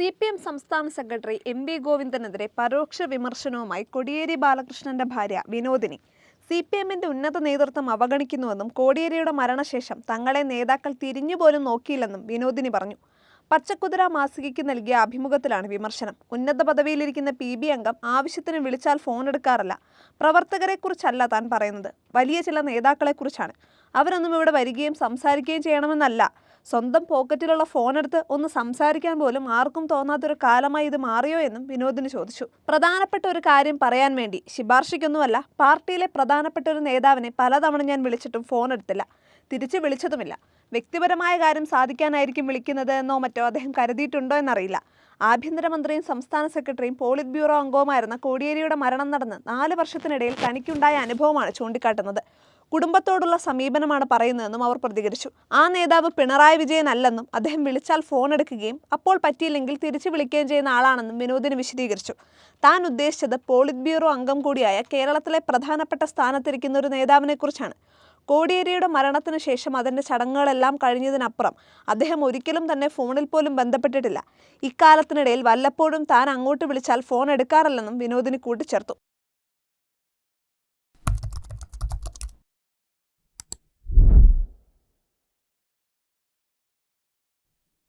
CPM സംസ്ഥാന secretary MV ഗോവിന്ദനെതിരെ പരോക്ഷ വിമർശനവുമായി കോടിയേരി ബാലകൃഷ്ണന്റെ ഭാര്യ വിനോദിനി. CPMന്റെ ഉന്നത നേതൃത്വം അവഗണിക്കുന്നുവെന്നും കോടിയേരിയുടെ മരണശേഷം തങ്ങളെ നേതാക്കൾ തിരിഞ്ഞുപോലും നോക്കിയില്ലെന്നും വിനോദിനി പറഞ്ഞു. പച്ചക്കുതിര മാസികയ്ക്ക് നൽകിയ അഭിമുഖത്തിലാണ് വിമർശനം. ഉന്നത പദവിയിലിരിക്കുന്ന PB അംഗം ആവശ്യത്തിന് വിളിച്ചാൽ ഫോൺ എടുക്കാറില്ല. പ്രവർത്തകരെക്കുറിച്ചല്ല താൻ പറയുന്നത്, വലിയ ചില നേതാക്കളെക്കുറിച്ചാണ്. അവരൊന്നും ഇവിടെ വരികയും സംസാരിക്കുകയും ചെയ്യണമെന്നല്ല. സ്വന്തം പോക്കറ്റിലുള്ള ഫോണെടുത്ത് ഒന്ന് സംസാരിക്കാൻ പോലും ആർക്കും തോന്നാത്തൊരു കാലമായി ഇത് മാറിയോ എന്നും വിനോദിനി ചോദിച്ചു. പ്രധാനപ്പെട്ട ഒരു കാര്യം പറയാൻ വേണ്ടി, ശുപാർശയ്ക്കൊന്നുമല്ല, പാർട്ടിയിലെ പ്രധാനപ്പെട്ട ഒരു നേതാവിനെ പലതവണ ഞാൻ വിളിച്ചിട്ടും ഫോൺ എടുത്തില്ല, തിരിച്ചു വിളിച്ചതുമില്ല. വ്യക്തിപരമായ കാര്യം സാധിക്കാനായിരിക്കും വിളിക്കുന്നത് എന്നോ മറ്റോ അദ്ദേഹം കരുതിയിട്ടുണ്ടോ എന്നറിയില്ല. ആഭ്യന്തരമന്ത്രിയും സംസ്ഥാന സെക്രട്ടറിയും പോളിറ്റ് ബ്യൂറോ അംഗവുമായിരുന്ന കോടിയേരിയുടെ മരണം നടന്ന് 4 വർഷത്തിനിടയിൽ തനിക്കുണ്ടായ അനുഭവമാണ് ചൂണ്ടിക്കാട്ടുന്നത്. കുടുംബത്തോടുള്ള സമീപനമാണ് പറയുന്നതെന്നും അവർ പ്രതികരിച്ചു. ആ നേതാവ് പിണറായി വിജയൻ അല്ലെന്നും അദ്ദേഹം വിളിച്ചാൽ ഫോൺ എടുക്കുകയും അപ്പോൾ പറ്റിയില്ലെങ്കിൽ തിരിച്ചു വിളിക്കുകയും ചെയ്യുന്ന ആളാണെന്നും വിനോദിനി വിശദീകരിച്ചു. താൻ ഉദ്ദേശിച്ചത് പോളിറ്റ് ബ്യൂറോ അംഗം കൂടിയായ കേരളത്തിലെ പ്രധാനപ്പെട്ട സ്ഥാനത്തിരിക്കുന്ന ഒരു നേതാവിനെ കുറിച്ചാണ്. കോടിയേരിയുടെ മരണത്തിന് ശേഷം അതിൻ്റെ ചടങ്ങുകളെല്ലാം കഴിഞ്ഞതിനപ്പുറം അദ്ദേഹം ഒരിക്കലും തന്നെ ഫോണിൽ പോലും ബന്ധപ്പെട്ടിട്ടില്ല. ഇക്കാലത്തിനിടയിൽ വല്ലപ്പോഴും താൻ അങ്ങോട്ട് വിളിച്ചാൽ ഫോൺ എടുക്കാറില്ലെന്നും വിനോദിനി കൂട്ടിച്ചേർത്തു.